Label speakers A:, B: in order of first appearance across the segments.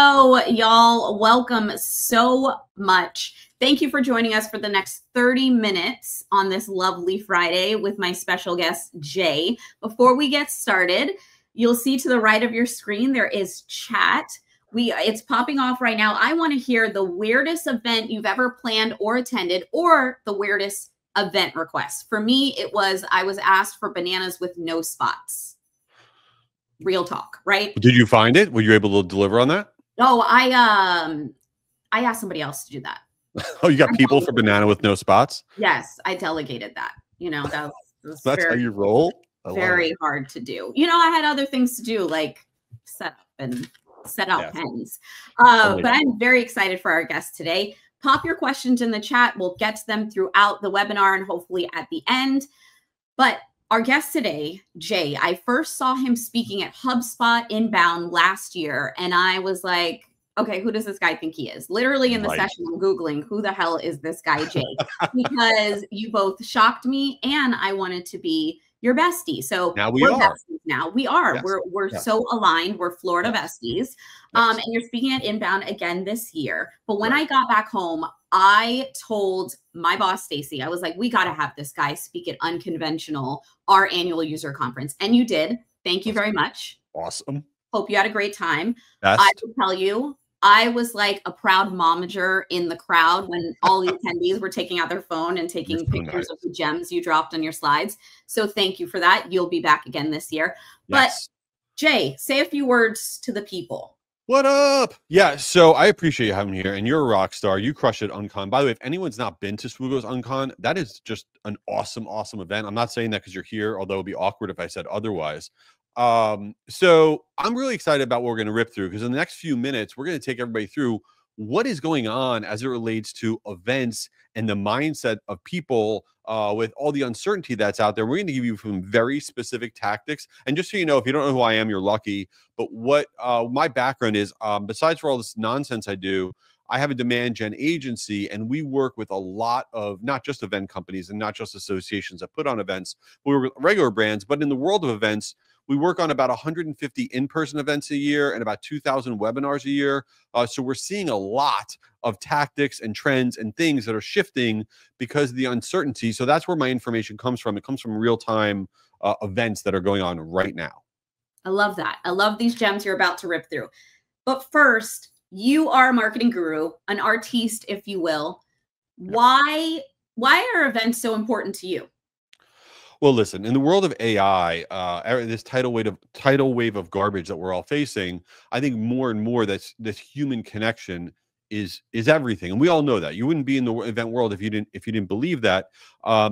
A: Hello, y'all. Welcome so much. Thank you for joining us for the next 30 minutes on this lovely Friday with my special guest, Jay. Before we get started, you'll see to the right of your screen, there is chat. It's popping off right now. I want to hear the weirdest event you've ever planned or attended, or the weirdest event request. For me, I was asked for bananas with no spots. Real talk, right?
B: Did you find it? Were you able to deliver on that?
A: No, I asked somebody else to do that.
B: Oh, you got people for banana with no spots?
A: Yes, I delegated that. You know, that's
B: how you roll?
A: Very hard to do. You know, I had other things to do, like set out pens. But I'm very excited for our guest today. Pop your questions in the chat. We'll get to them throughout the webinar and hopefully at the end. But our guest today, Jay, I first saw him speaking at HubSpot Inbound last year, and I was like, okay, who does this guy think he is? Literally in the session, I'm Googling, who the hell is this guy, Jay? Because you both shocked me, and I wanted to be your bestie. So
B: now we're besties
A: now. We are.
B: Yes.
A: We're so aligned. We're Florida besties. And you're speaking at Inbound again this year. But when I got back home, I told my boss, Stacy, I was like, we got to have this guy speak at Unconventional, our annual user conference. And you did. Thank you very much.
B: Awesome.
A: Hope you had a great time. I will tell you, I was like a proud momager in the crowd when all the attendees were taking out their phone and taking pictures of the gems you dropped on your slides. So thank you for that. You'll be back again this year. But Jay, say a few words to the people.
B: What up? Yeah, so I appreciate you having me here, and you're a rock star. You crush it, Uncon. By the way, if anyone's not been to Swoogos Uncon, that is just an awesome, awesome event. I'm not saying that because you're here, although it'd be awkward if I said otherwise. So I'm really excited about what we're going to rip through, because in the next few minutes, we're going to take everybody through what is going on as it relates to events and the mindset of people with all the uncertainty that's out there. We're going to give you some very specific tactics. And just so you know, if you don't know who I am, you're lucky. But what my background is, besides for all this nonsense I do, I have a demand gen agency, and we work with a lot of not just event companies and not just associations that put on events, but we work with regular brands. But in the world of events, we work on about 150 in-person events a year and about 2,000 webinars a year. So we're seeing a lot of tactics and trends and things that are shifting because of the uncertainty. So that's where my information comes from. It comes from real-time events that are going on right now.
A: I love that. I love these gems you're about to rip through. But first, you are a marketing guru, an artiste, if you will. Why are events so important to you?
B: Well, listen, in the world of AI, this tidal wave of garbage that we're all facing, I think more and more this human connection is everything, and we all know that. You wouldn't be in the event world if you didn't believe that.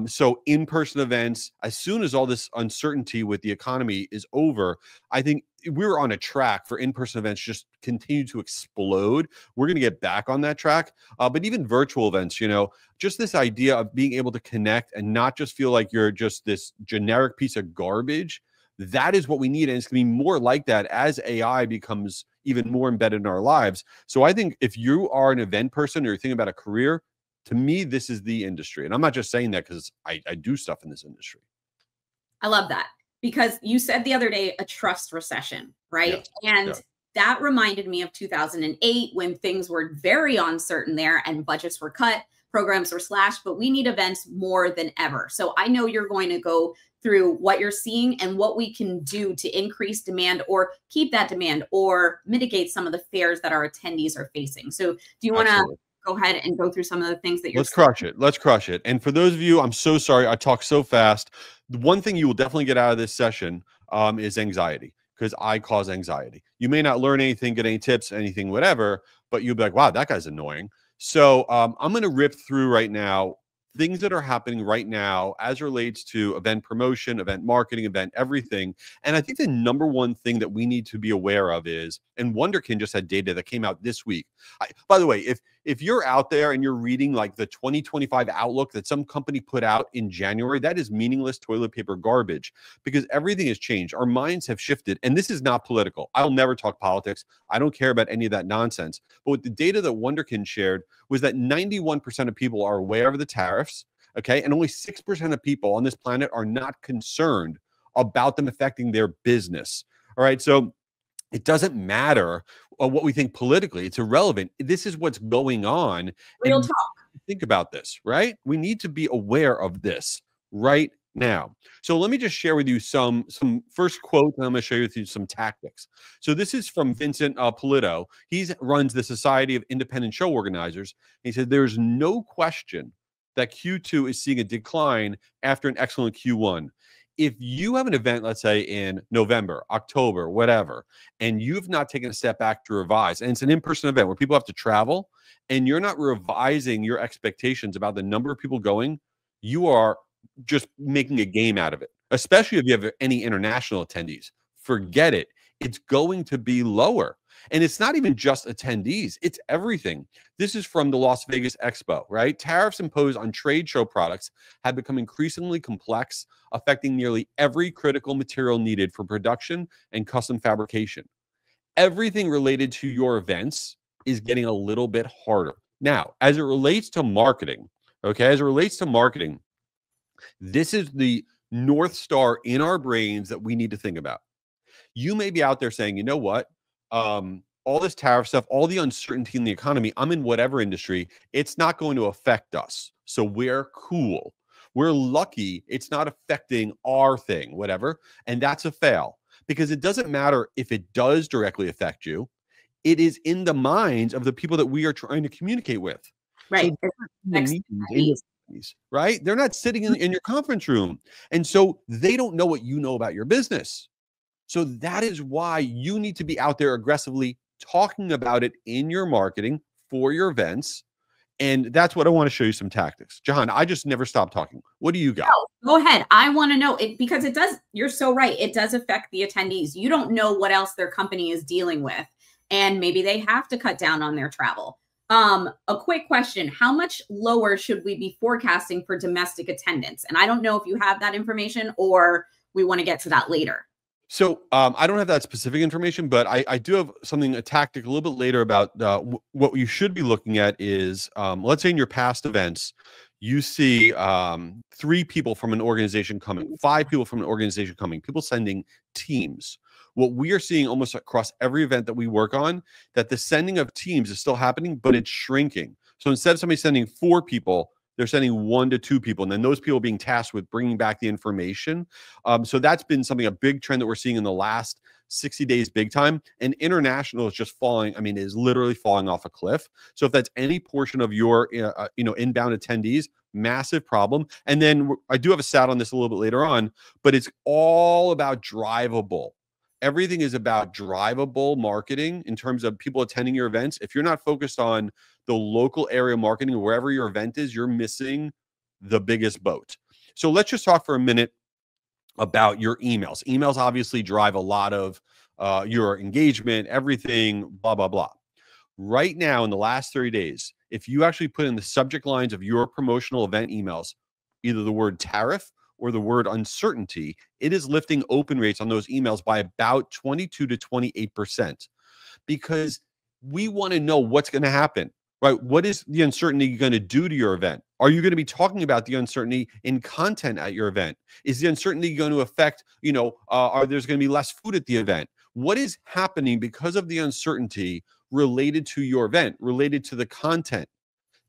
B: So in-person events, as soon as all this uncertainty with the economy is over, I think we're on a track for in-person events just continue to explode. We're going to get back on that track. But even virtual events, you know, just this idea of being able to connect and not just feel like you're just this generic piece of garbage, that is what we need. And it's going to be more like that as AI becomes even more embedded in our lives. So I think if you are an event person or you're thinking about a career, to me, this is the industry. And I'm not just saying that because I do stuff in this industry.
A: I love that, because you said the other day a trust recession, right? And that reminded me of 2008 when things were very uncertain there and budgets were cut, programs were slashed, but we need events more than ever. So I know you're going to go through what you're seeing and what we can do to increase demand or keep that demand or mitigate some of the fears that our attendees are facing. So do you want to go ahead and go through some of the things that you're seeing?
B: Let's crush it. And for those of you, I'm so sorry I talk so fast. The one thing you will definitely get out of this session is anxiety, because I cause anxiety. You may not learn anything, get any tips, anything, whatever, but you'll be like, wow, that guy's annoying. So I'm going to rip through right now things that are happening right now as relates to event promotion, event marketing, event everything. And I think the number one thing that we need to be aware of is, and Wonderkin just had data that came out this week. By the way, if you're out there and you're reading like the 2025 outlook that some company put out in January, that is meaningless toilet paper garbage, because everything has changed. Our minds have shifted. And this is not political. I'll never talk politics. I don't care about any of that nonsense. But with the data that Wonderkin shared was that 91% of people are aware of the tariffs, okay? And only 6% of people on this planet are not concerned about them affecting their business. All right. So it doesn't matter what we think politically. It's irrelevant. This is what's going on.
A: Real talk.
B: Think about this, right? We need to be aware of this right now. So let me just share with you some first quotes, and I'm going to show you some tactics. So this is from Vincent Polito. He runs the Society of Independent Show Organizers. He said, there's no question that Q2 is seeing a decline after an excellent Q1. If you have an event, let's say in November, October, whatever, and you've not taken a step back to revise, and it's an in-person event where people have to travel, and you're not revising your expectations about the number of people going, you are just making a game out of it, especially if you have any international attendees. Forget it. It's going to be lower. And it's not even just attendees, it's everything. This is from the Las Vegas Expo, right? Tariffs imposed on trade show products have become increasingly complex, affecting nearly every critical material needed for production and custom fabrication. Everything related to your events is getting a little bit harder. Now, as it relates to marketing, this is the North Star in our brains that we need to think about. You may be out there saying, you know what? All this tariff stuff, all the uncertainty in the economy, I'm in whatever industry, it's not going to affect us. So we're cool. We're lucky it's not affecting our thing, whatever. And that's a fail, because it doesn't matter if it does directly affect you. It is in the minds of the people that we are trying to communicate with.
A: Right.
B: So right? They're not sitting in your conference room. And so they don't know what you know about your business. So that is why you need to be out there aggressively talking about it in your marketing for your events. And that's what I want to show you some tactics. Jahan, I just never stop talking. What do you got?
A: No, go ahead. I want to know it, because it does. You're so right. It does affect the attendees. You don't know what else their company is dealing with. And maybe they have to cut down on their travel. A quick question. How much lower should we be forecasting for domestic attendance? And I don't know if you have that information or we want to get to that later.
B: So I don't have that specific information, but I do have a tactic a little bit later about what you should be looking at is, let's say in your past events, you see 3 people from an organization coming, 5 people from an organization coming, people sending teams. What we are seeing almost across every event that we work on, that the sending of teams is still happening, but it's shrinking. So instead of somebody sending 4 people, they're sending 1 to 2 people, and then those people being tasked with bringing back the information. So that's been a big trend that we're seeing in the last 60 days, big time. And international is just falling. I mean, it is literally falling off a cliff. So if that's any portion of your, inbound attendees, massive problem. And then I do have a stat on this a little bit later on, but it's all about drivable. Everything is about drivable marketing in terms of people attending your events. If you're not focused on the local area marketing, wherever your event is, you're missing the biggest boat. So let's just talk for a minute about your emails. Emails obviously drive a lot of your engagement, everything, blah, blah, blah. Right now, in the last 30 days, if you actually put in the subject lines of your promotional event emails, either the word tariff or the word uncertainty, it is lifting open rates on those emails by about 22 to 28%, because we want to know what's going to happen, right? What is the uncertainty going to do to your event? Are you going to be talking about the uncertainty in content at your event? Is the uncertainty going to affect, are there's going to be less food at the event? What is happening because of the uncertainty related to your event, related to the content?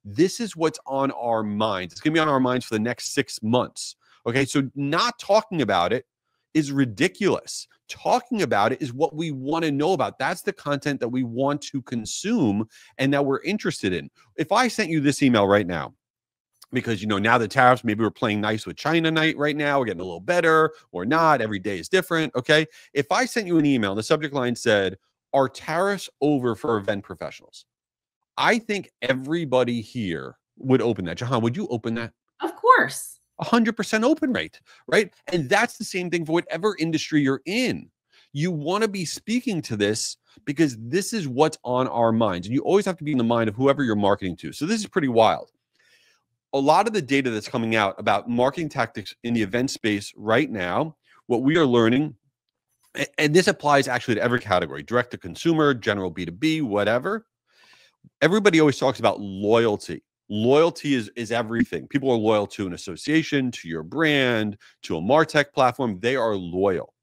B: This is what's on our minds. It's going to be on our minds for the next 6 months. Okay, so not talking about it is ridiculous. Talking about it is what we want to know about. That's the content that we want to consume and that we're interested in. If I sent you this email right now, because, now the tariffs, maybe we're playing nice with China night right now, we're getting a little better or not, every day is different, okay? If I sent you an email and the subject line said, are tariffs over for event professionals? I think everybody here would open that. Jahan, would you open that?
A: Of course.
B: 100% open rate, right? And that's the same thing for whatever industry you're in. You want to be speaking to this because this is what's on our minds. And you always have to be in the mind of whoever you're marketing to. So this is pretty wild. A lot of the data that's coming out about marketing tactics in the event space right now, what we are learning, and this applies actually to every category, direct to consumer, general B2B, whatever. Everybody always talks about loyalty. Loyalty is everything. People are loyal to an association, to your brand, to a MarTech platform. They are loyal.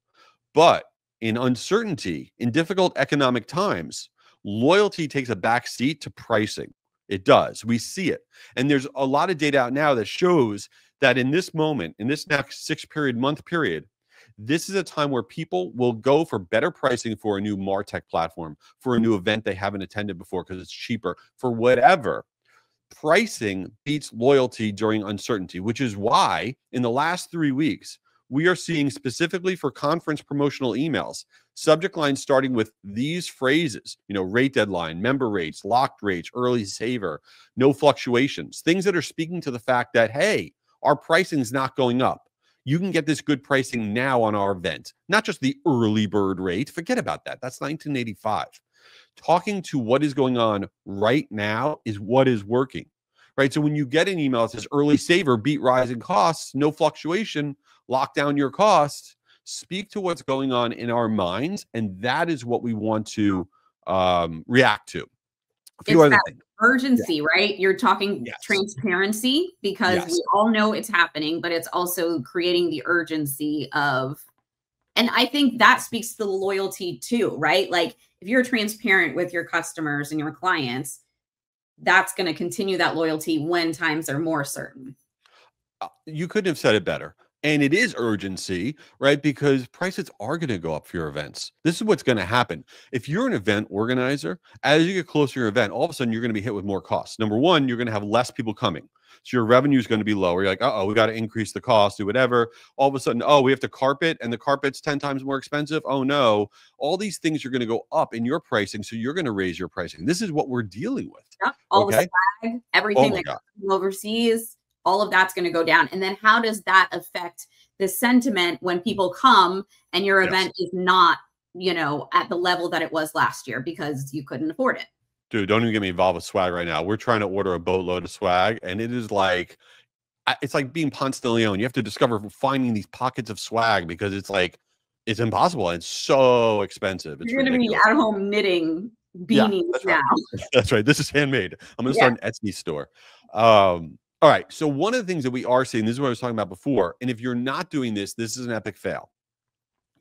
B: But in uncertainty, in difficult economic times, Loyalty takes a back seat to pricing. It does. We see it. And there's a lot of data out now that shows that in this moment, in this next 6-month period, this is a time where people will go for better pricing for a new MarTech platform, for a new event they haven't attended before because it's cheaper, for whatever. Pricing beats loyalty during uncertainty, which is why in the last 3 weeks, we are seeing specifically for conference promotional emails, subject lines starting with these phrases, rate deadline, member rates, locked rates, early saver, no fluctuations, things that are speaking to the fact that, hey, our pricing is not going up. You can get this good pricing now on our event, not just the early bird rate. Forget about that. That's 1985. Talking to what is going on right now is what is working, right? So when you get an email that says early saver, beat rising costs, no fluctuation, lock down your costs, speak to what's going on in our minds. And that is what we want to react to. A few other things.
A: Urgency, right? You're talking transparency because we all know it's happening, but it's also creating the urgency of, and I think that speaks to the loyalty too, right? Like if you're transparent with your customers and your clients, that's going to continue that loyalty when times are more certain.
B: You couldn't have said it better. And it is urgency, right? Because prices are going to go up for your events. This is what's going to happen. If you're an event organizer, as you get closer to your event, all of a sudden you're going to be hit with more costs. Number one, you're going to have less people coming. So your revenue is going to be lower. You're like, uh-oh, we got to increase the cost, do whatever. All of a sudden, oh, we have to carpet and the carpet's 10 times more expensive. Oh no. All these things are going to go up in your pricing. So you're going to raise your pricing. This is what we're dealing with.
A: Yep. All the swag, everything that comes from overseas, all of that's going to go down. And then how does that affect the sentiment when people come and your event is not, at the level that it was last year because you couldn't afford it?
B: Dude, don't even get me involved with swag right now. We're trying to order a boatload of swag, and it is like, it's like being Ponce de Leon. You have to finding these pockets of swag because it's impossible. And it's so expensive. It's
A: You're going to be at home knitting beanies now.
B: Right. That's right. This is handmade. I'm going to start an Etsy store. All right. So one of the things that we are seeing, this is what I was talking about before. And if you're not doing this, this is an epic fail.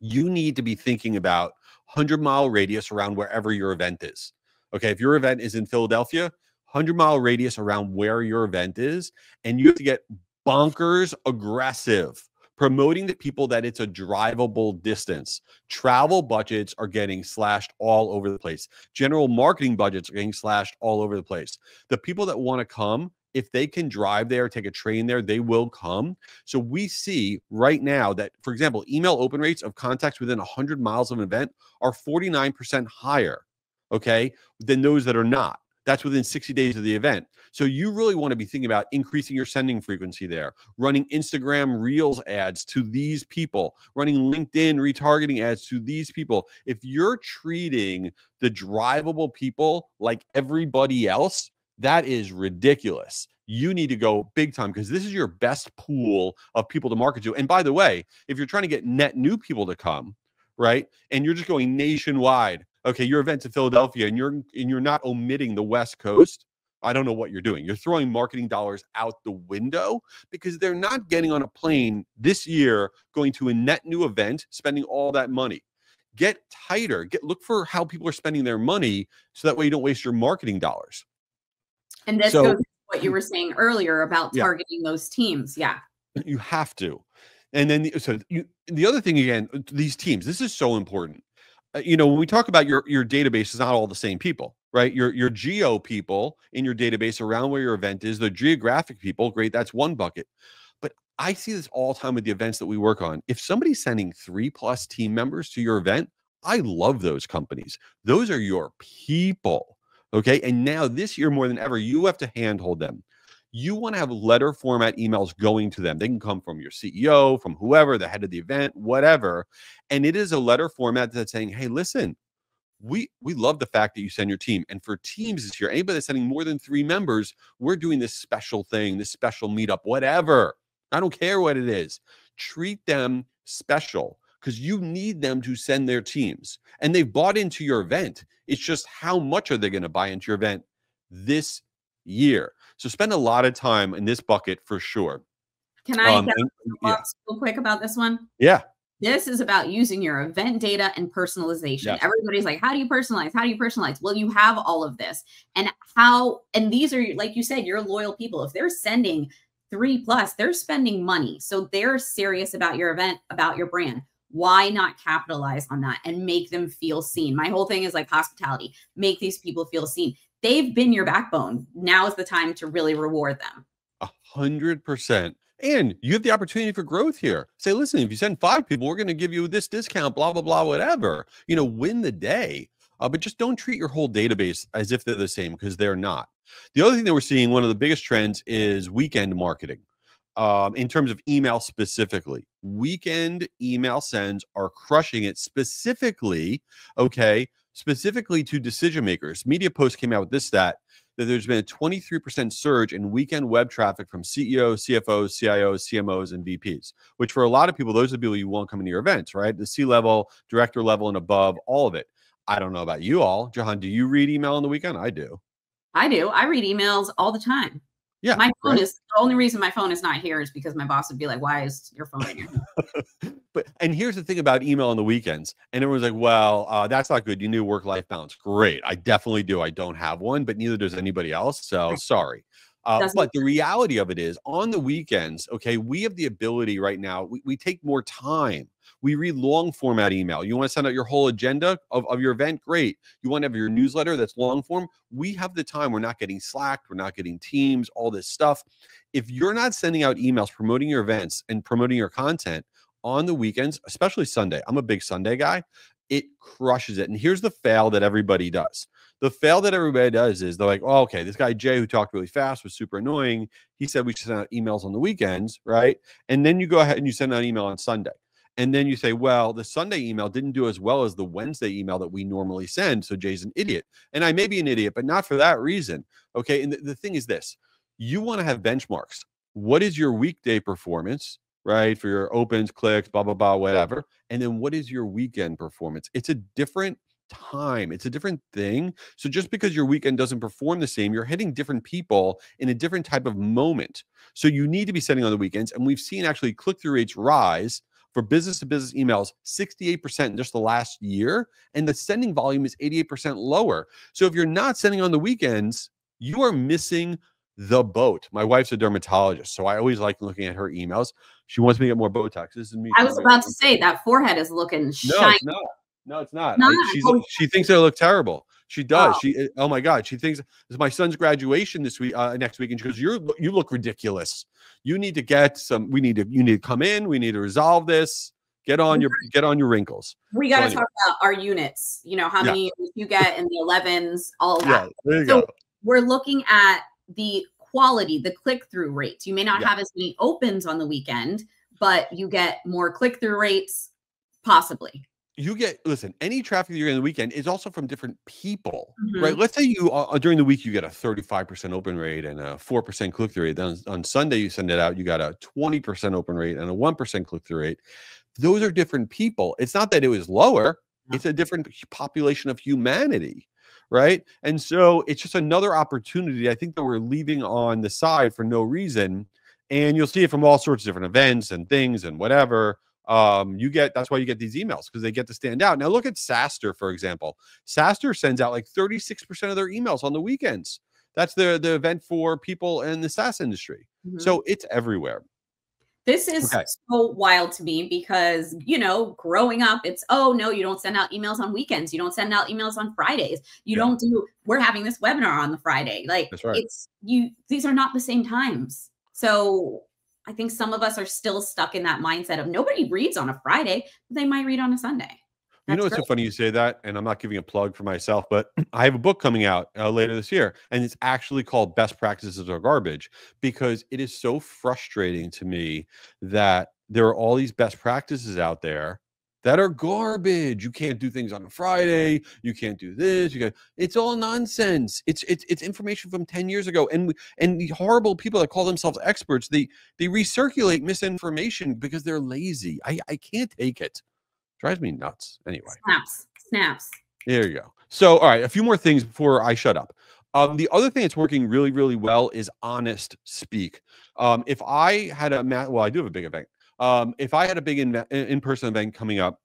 B: You need to be thinking about 100-mile radius around wherever your event is. Okay, if your event is in Philadelphia, 100-mile radius around where your event is, and you have to get bonkers aggressive, promoting to people that it's a drivable distance. Travel budgets are getting slashed all over the place. General marketing budgets are getting slashed all over the place. The people that want to come, if they can drive there, take a train there, they will come. So we see right now that, for example, email open rates of contacts within 100 miles of an event are 49% higher, okay, than those that are not. That's within 60 days of the event. So you really want to be thinking about increasing your sending frequency there, running Instagram Reels ads to these people, running LinkedIn retargeting ads to these people. If you're treating the drivable people like everybody else, that is ridiculous. You need to go big time because this is your best pool of people to market to. And by the way, if you're trying to get net new people to come, right, and you're just going nationwide, okay, your event's in Philadelphia and you're not omitting the West Coast, I don't know what you're doing. You're throwing marketing dollars out the window because they're not getting on a plane this year, going to a net new event, spending all that money. Get tighter. Look for how people are spending their money so that way you don't waste your marketing dollars.
A: And this goes to what you were saying earlier about targeting those teams. Yeah.
B: You have to. And then the other thing, again, these teams, this is so important. When we talk about your database is not all the same people, right? Your geo people in your database around where your event is, the geographic people, great, that's one bucket. But I see this all the time with the events that we work on. If somebody's sending 3+ team members to your event, I love those companies. Those are your people, okay? And now this year more than ever, you have to handhold them. You want to have letter format emails going to them. They can come from your CEO, from whoever, the head of the event, whatever. And it is a letter format that's saying, hey, listen, we love the fact that you send your team. And for teams this year, anybody that's sending more than 3 members, we're doing this special thing, this special meetup, whatever. I don't care what it is. Treat them special because you need them to send their teams. And they've bought into your event. It's just how much are they going to buy into your event this year? So spend a lot of time in this bucket for sure.
A: Can I get real quick about this one?
B: Yeah.
A: This is about using your event data and personalization.
B: Yes.
A: Everybody's like, how do you personalize? How do you personalize? Well, you have all of this. And these are, like you said, you're loyal people. If they're sending 3+, they're spending money. So they're serious about your event, about your brand. Why not capitalize on that and make them feel seen? My whole thing is like hospitality. Make these people feel seen. They've been your backbone. Now is the time to really reward them.
B: 100%. And you have the opportunity for growth here. Say, listen, if you send 5 people, we're going to give you this discount, blah, blah, blah, whatever. You know, win the day. But just don't treat your whole database as if they're the same, because they're not. The other thing that we're seeing, one of the biggest trends, is weekend marketing. In terms of email specifically, weekend email sends are crushing it specifically, specifically to decision makers. Media Post came out with this stat that there's been a 23% surge in weekend web traffic from CEOs, CFOs, CIOs, CMOs, and VPs, which for a lot of people, those are the people you want coming to your events, right? The C-level, director level, and above, all of it. I don't know about you all. Jahan, do you read email on the weekend? I do.
A: I do. I read emails all the time.
B: Yeah,
A: my phone is the only reason my phone is not here is because my boss would be like, "Why is your phone in here?"
B: And here's the thing about email on the weekends, and everyone's like, "Well, that's not good. You need work-life balance." Great, I definitely do. I don't have one, but neither does anybody else. So sorry. But the reality of it is, on the weekends, we have the ability right now. We take more time. We read long format email. You want to send out your whole agenda of your event? Great. You want to have your newsletter that's long form? We have the time. We're not getting Slack. We're not getting Teams, all this stuff. If you're not sending out emails promoting your events and promoting your content on the weekends, especially Sunday, I'm a big Sunday guy, it crushes it. And here's the fail that everybody does. The fail that everybody does is they're like, oh, okay, this guy Jay who talked really fast was super annoying. He said we should send out emails on the weekends, right? And then you go ahead and you send out an email on Sunday. And then you say, well, the Sunday email didn't do as well as the Wednesday email that we normally send. So Jay's an idiot. And I may be an idiot, but not for that reason. Okay. And the thing is this, you want to have benchmarks. What is your weekday performance, right? For your opens, clicks, blah, blah, blah, whatever. And then what is your weekend performance? It's a different time. It's a different thing. So just because your weekend doesn't perform the same, you're hitting different people in a different type of moment. So you need to be sending on the weekends. And we've seen actually click-through rates rise for business-to-business emails, 68% in just the last year, and the sending volume is 88% lower. So if you're not sending on the weekends, you are missing the boat. My wife's a dermatologist, so I always like looking at her emails. She wants me to get more Botox. This is me.
A: I was about to say that forehead is looking shiny.
B: No, it's not. She thinks I look terrible. She does. Oh my God. She thinks it's my son's graduation this week, next week. And she goes, you look ridiculous. You need to get some, you need to come in. We need to resolve this. Get on your wrinkles.
A: We got to talk about our units, how many you get in the 11s, all that.
B: There you go.
A: We're looking at the quality, the click-through rates. You may not have as many opens on the weekend, but you get more click-through rates, possibly.
B: Listen, any traffic that you're getting on the weekend is also from different people, right? Let's say you during the week, you get a 35% open rate and a 4% click-through rate. Then on Sunday, you send it out, you got a 20% open rate and a 1% click-through rate. Those are different people. It's not that it was lower. It's a different population of humanity, right? And so it's just another opportunity, I think, that we're leaving on the side for no reason. And you'll see it from all sorts of different events and things and whatever. That's why you get these emails, because they get to stand out. Now look at SaaStr, for example. SaaStr sends out like 36% of their emails on the weekends. That's the event for people in the SaaS industry. So it's everywhere.
A: This is so wild to me because, growing up, it's, oh no, you don't send out emails on weekends. You don't send out emails on Fridays. We're having this webinar on the Friday. Like,
B: that's right.
A: These are not the same times. So I think some of us are still stuck in that mindset of nobody reads on a Friday, but they might read on a Sunday.
B: It's so funny you say that, and I'm not giving a plug for myself, but I have a book coming out later this year, and it's actually called Best Practices Are Garbage, because it is so frustrating to me that there are all these best practices out there that are garbage. You can't do things on a Friday. You can't do this. It's all nonsense. It's information from 10 years ago. And the horrible people that call themselves experts, they recirculate misinformation because they're lazy. I can't take it. Drives me nuts. Anyway.
A: Snaps.
B: There you go. So, all right, a few more things before I shut up. The other thing that's working really, really well is honest speak. If I had I do have a big event. If I had a big in-person event coming up,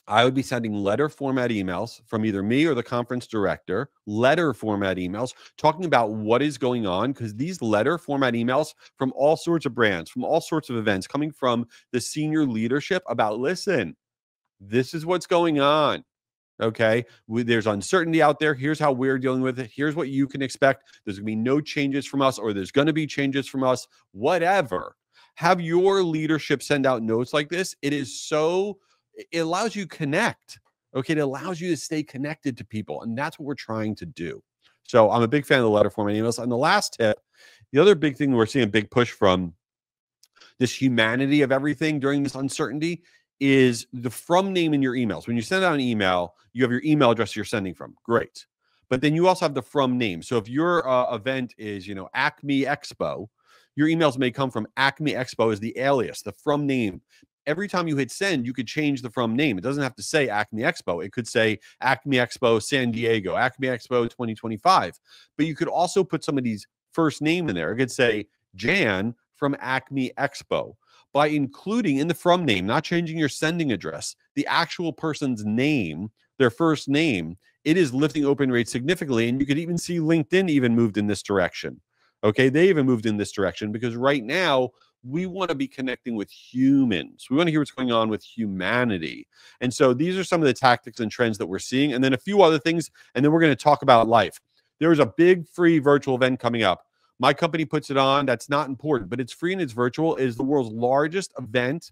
B: I would be sending letter format emails from either me or the conference director, letter format emails talking about what is going on, because these letter format emails from all sorts of brands, from all sorts of events, coming from the senior leadership about, listen, this is what's going on. Okay. There's uncertainty out there. Here's how we're dealing with it. Here's what you can expect. There's going to be no changes from us, or there's going to be changes from us, whatever. Have your leadership send out notes like this. It allows you to connect. Okay. It allows you to stay connected to people. And that's what we're trying to do. So I'm a big fan of the letter format emails. And the last tip, the other big thing we're seeing a big push from this humanity of everything during this uncertainty is the from name in your emails. When you send out an email, you have your email address you're sending from. Great. But then you also have the from name. So if your event is, Acme Expo, your emails may come from Acme Expo as the alias, the from name. Every time you hit send, you could change the from name. It doesn't have to say Acme Expo. It could say Acme Expo San Diego, Acme Expo 2025. But you could also put somebody's first name in there. It could say Jan from Acme Expo. By including in the from name, not changing your sending address, the actual person's name, their first name, it is lifting open rates significantly. And you could even see LinkedIn even moved in this direction. Okay, they even moved in this direction, because right now we want to be connecting with humans. We want to hear what's going on with humanity. And so these are some of the tactics and trends that we're seeing. And then a few other things, and then we're going to talk about life. There is a big free virtual event coming up. My company puts it on. That's not important, but it's free and it's virtual. It is the world's largest event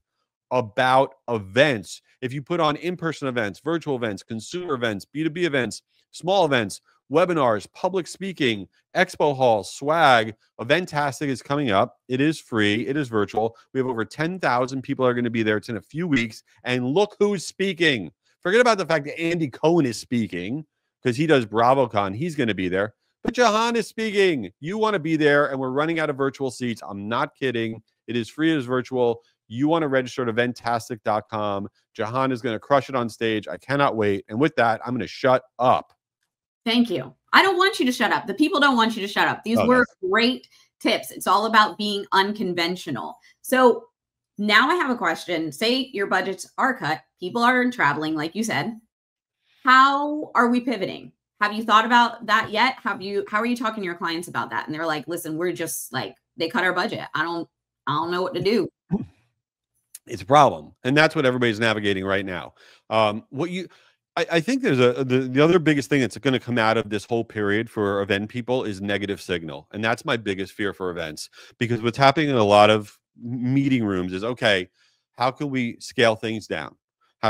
B: about events. If you put on in-person events, virtual events, consumer events, B2B events, small events, webinars, public speaking, expo halls, swag, Eventastic is coming up. It is free. It is virtual. We have over 10,000 people are going to be there. It's in a few weeks. And look who's speaking. Forget about the fact that Andy Cohen is speaking, because he does BravoCon. He's going to be there. But Jahan is speaking. You want to be there, and we're running out of virtual seats. I'm not kidding. It is free. It is virtual. You want to register at eventastic.com. Jahan is going to crush it on stage. I cannot wait. And with that, I'm going to shut up.
A: Thank you. I don't want you to shut up. The people don't want you to shut up. These were great tips. It's all about being unconventional. So now I have a question. Say your budgets are cut. People are traveling, like you said. How are we pivoting? Have you thought about that yet? How are you talking to your clients about that? And they're like, listen, we're just like, they cut our budget. I don't know what to do.
B: It's a problem. And that's what everybody's navigating right now. I think there's the other biggest thing that's going to come out of this whole period for event people is negative signal. And that's my biggest fear for events, because what's happening in a lot of meeting rooms is, okay, how can we scale things down?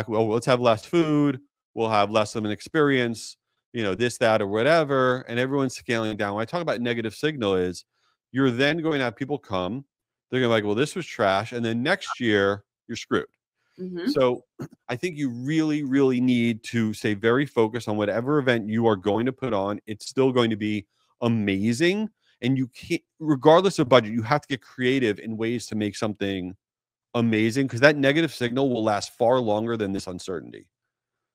B: Let's have less food. We'll have less of an experience, this, that, or whatever. And everyone's scaling down. When I talk about negative signal is you're then going to have people come. They're going to be like, well, this was trash. And then next year you're screwed. Mm-hmm. So I think you really, really need to stay very focused on whatever event you are going to put on. It's still going to be amazing. And you can't, regardless of budget, you have to get creative in ways to make something amazing, because that negative signal will last far longer than this uncertainty.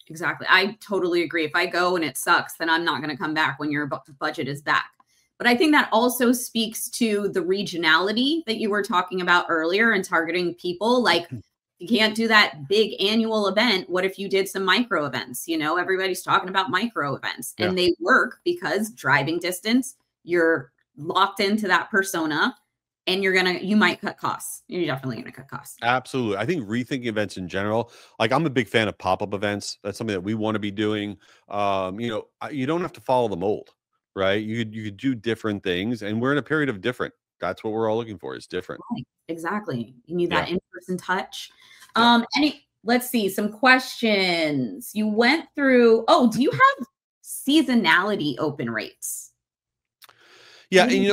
A: Exactly. I totally agree. If I go and it sucks, then I'm not going to come back when your budget is back. But I think that also speaks to the regionality that you were talking about earlier and targeting people. Like, you can't do that big annual event. What if you did some micro events? Everybody's talking about micro events, and they work because driving distance, you're locked into that persona, and you might cut costs. You're definitely going to cut costs.
B: Absolutely. I think rethinking events in general, like I'm a big fan of pop-up events. That's something that we want to be doing. You don't have to follow the mold, right? You could do different things, and we're in a period of different. That's what we're all looking for, is different.
A: Right. Exactly. You need that in-person touch. Let's see some questions. You went through, do you have seasonality open rates?
B: Yeah, and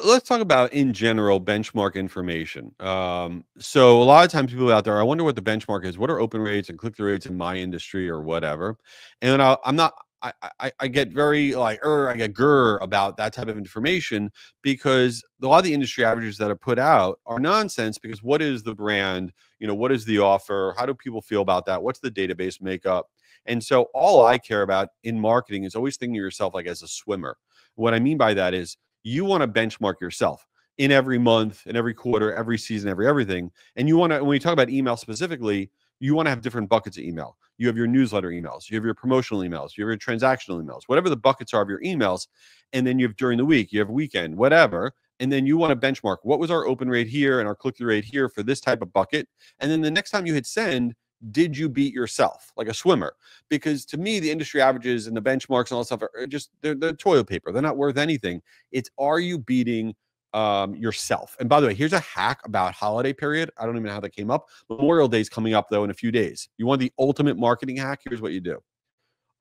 B: let's talk about in general benchmark information. So a lot of times people out there, I wonder what the benchmark is. What are open rates and click-through rates in my industry or whatever? And I get very I get grr about that type of information, because a lot of the industry averages that are put out are nonsense, because what is the brand? What is the offer? How do people feel about that? What's the database makeup? And so all I care about in marketing is always thinking of yourself like as a swimmer. What I mean by that is you want to benchmark yourself. in every month, in every quarter, every season, everything. And you want to, when you talk about email specifically, you want to have different buckets of email. You have your newsletter emails, you have your promotional emails, you have your transactional emails, whatever the buckets are of your emails. And then you have during the week, you have weekend, whatever. And then you want to benchmark what was our open rate here and our click-through rate here for this type of bucket. And then the next time you hit send, did you beat yourself like a swimmer? Because to me, the industry averages and the benchmarks and all that stuff are just, they're toilet paper. They're not worth anything. It's, are you beating yourself? And by the way, here's a hack about holiday period. I don't even know how that came up. Memorial Day is coming up though in a few days. You want the ultimate marketing hack? Here's what you do.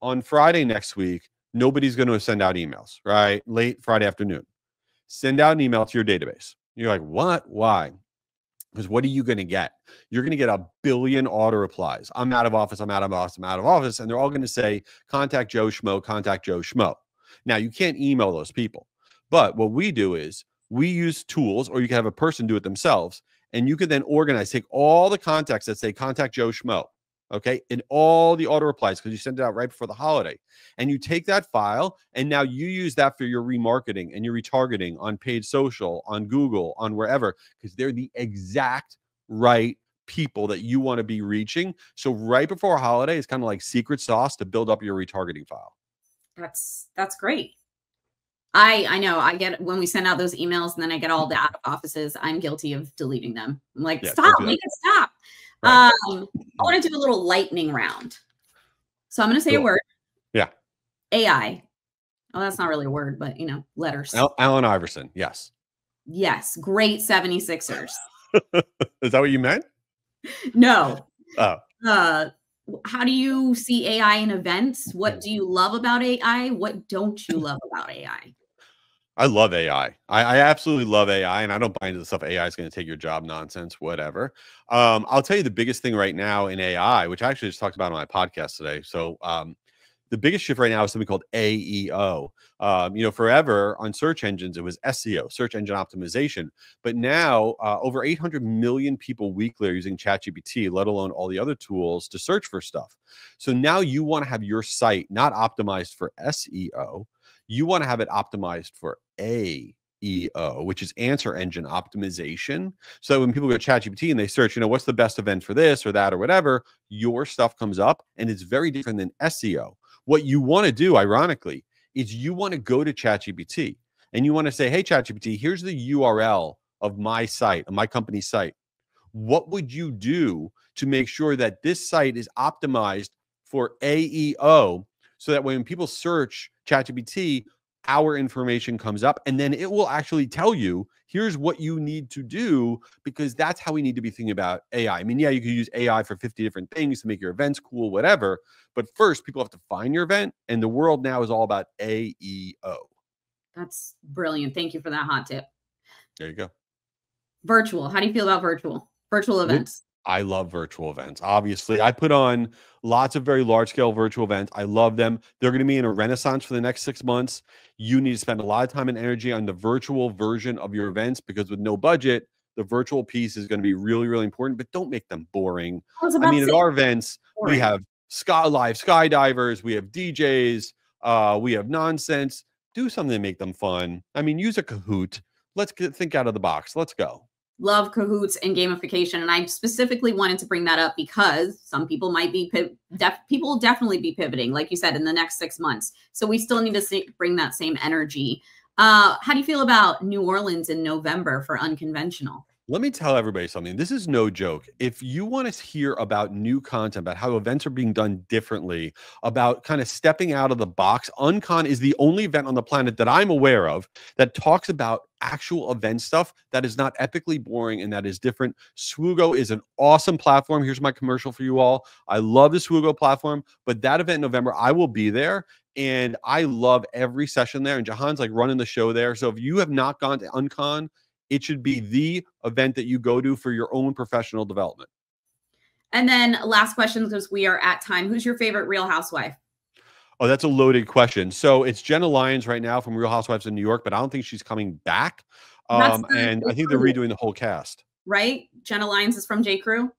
B: On Friday next week, nobody's going to send out emails, right? Late Friday afternoon. Send out an email to your database. You're like, what? Why? Because what are you going to get? You're going to get a billion auto replies. I'm out of office. I'm out of office. I'm out of office. And they're all going to say, contact Joe Schmo, contact Joe Schmo. Now, you can't email those people. But what we do is we use tools, or you can have a person do it themselves. And you can then organize, take all the contacts that say contact Joe Schmo, okay, and all the auto replies, because you send it out right before the holiday. And you take that file, and now you use that for your remarketing and your retargeting on paid social, on Google, on wherever, because they're the exact right people that you want to be reaching. So right before a holiday is kind of like secret sauce to build up your retargeting file.
A: That's great. I know I get, when we send out those emails and then I get all the out of offices, I'm guilty of deleting them. I'm like, yeah, stop, make it stop. Right. I want to do a little lightning round. So I'm going to say a word. Yeah. AI. Oh, that's not really a word, but you know, letters.
B: Allen Iverson. Yes.
A: Yes. Great 76ers.
B: Is that what you meant?
A: No.
B: Oh.
A: How do you see AI in events? What do you love about AI? What don't you love about AI?
B: I love AI. I absolutely love AI, and I don't buy into the stuff AI is going to take your job nonsense, whatever. I'll tell you the biggest thing right now in AI, which I actually just talked about on my podcast today. So the biggest shift right now is something called AEO. You know, forever on search engines, it was SEO, search engine optimization. But now over 800 million people weekly are using ChatGPT, let alone all the other tools to search for stuff. So now you want to have your site not optimized for SEO. You want to have it optimized for AEO, which is answer engine optimization. So when people go to ChatGPT and they search, you know, what's the best event for this or that or whatever, your stuff comes up, and it's very different than SEO. What you want to do, ironically, is you want to go to ChatGPT and you want to say, hey, ChatGPT, here's the URL of my site, of my company's site. What would you do to make sure that this site is optimized for AEO, so that when people search ChatGPT, our information comes up, and then it will actually tell you, here's what you need to do, because that's how we need to be thinking about AI. I mean, yeah, you could use AI for 50 different things to make your events cool, whatever. But first, people have to find your event, and the world now is all about AEO.
A: That's brilliant. Thank you for that hot tip.
B: There you go.
A: Virtual. How do you feel about virtual events?
B: I love virtual events. Obviously, I put on lots of very large scale virtual events. I love them. They're going to be in a renaissance for the next 6 months. You need to spend a lot of time and energy on the virtual version of your events, because with no budget, the virtual piece is going to be really, really important, but don't make them boring. I mean, at our events, we have live skydivers, we have DJs, we have nonsense. Do something to make them fun. I mean, use a Kahoot. Let's think out of the box. Let's go.
A: Love Kahoots and gamification. And I specifically wanted to bring that up because some people might be, people will definitely be pivoting, like you said, in the next 6 months. So we still need to bring that same energy. How do you feel about New Orleans in November for Unconventional?
B: Let me tell everybody something. This is no joke. If you want to hear about new content, about how events are being done differently, about kind of stepping out of the box, Uncon is the only event on the planet that I'm aware of that talks about actual event stuff that is not epically boring and that is different. Swoogo is an awesome platform. Here's my commercial for you all. I love the Swoogo platform, but that event in November, I will be there. And I love every session there. And Jahan's like running the show there. So if you have not gone to Uncon, it should be the event that you go to for your own professional development.
A: And then last question, because we are at time. Who's your favorite Real Housewife?
B: Oh, that's a loaded question. So it's Jenna Lyons right now from Real Housewives in New York, but I don't think she's coming back. And I think they're redoing the whole cast.
A: Right? Jenna Lyons is from J. Crew?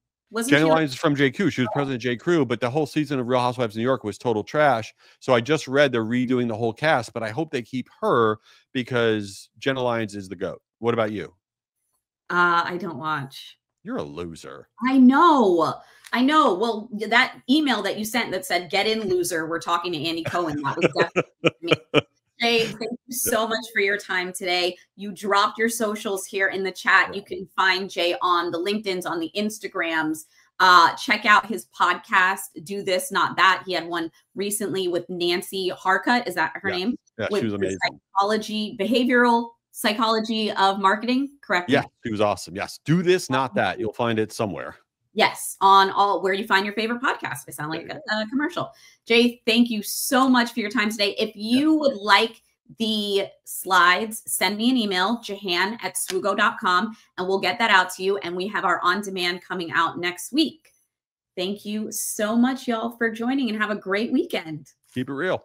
B: Jenna Lyons is from J. Crew. She was president of J. Crew, but the whole season of Real Housewives in New York was total trash. So I just read they're redoing the whole cast, but I hope they keep her because Jenna Lyons is the GOAT. What about you?
A: I don't watch.
B: You're a loser.
A: I know. Well, that email that you sent that said "Get in, loser." We're talking to Andy Cohen. That was definitely me. Jay, thank you so much for your time today. You dropped your socials here in the chat. You can find Jay on the LinkedIn's, on the Instagrams. Check out his podcast, Do This, Not That. He had one recently with Nancy Harcutt. Is that her name?
B: Yeah, she was amazing.
A: Behavioral psychology of marketing, correct?
B: Yeah, she was awesome. Yes. Do This, Not That. You'll find it somewhere.
A: Yes, on all where you find your favorite podcast. I sound like a commercial. Jay, thank you so much for your time today. If you would like the slides, send me an email, jahan@swoogo.com, and we'll get that out to you. And we have our on-demand coming out next week. Thank you so much, y'all, for joining, and have a great weekend.
B: Keep it real.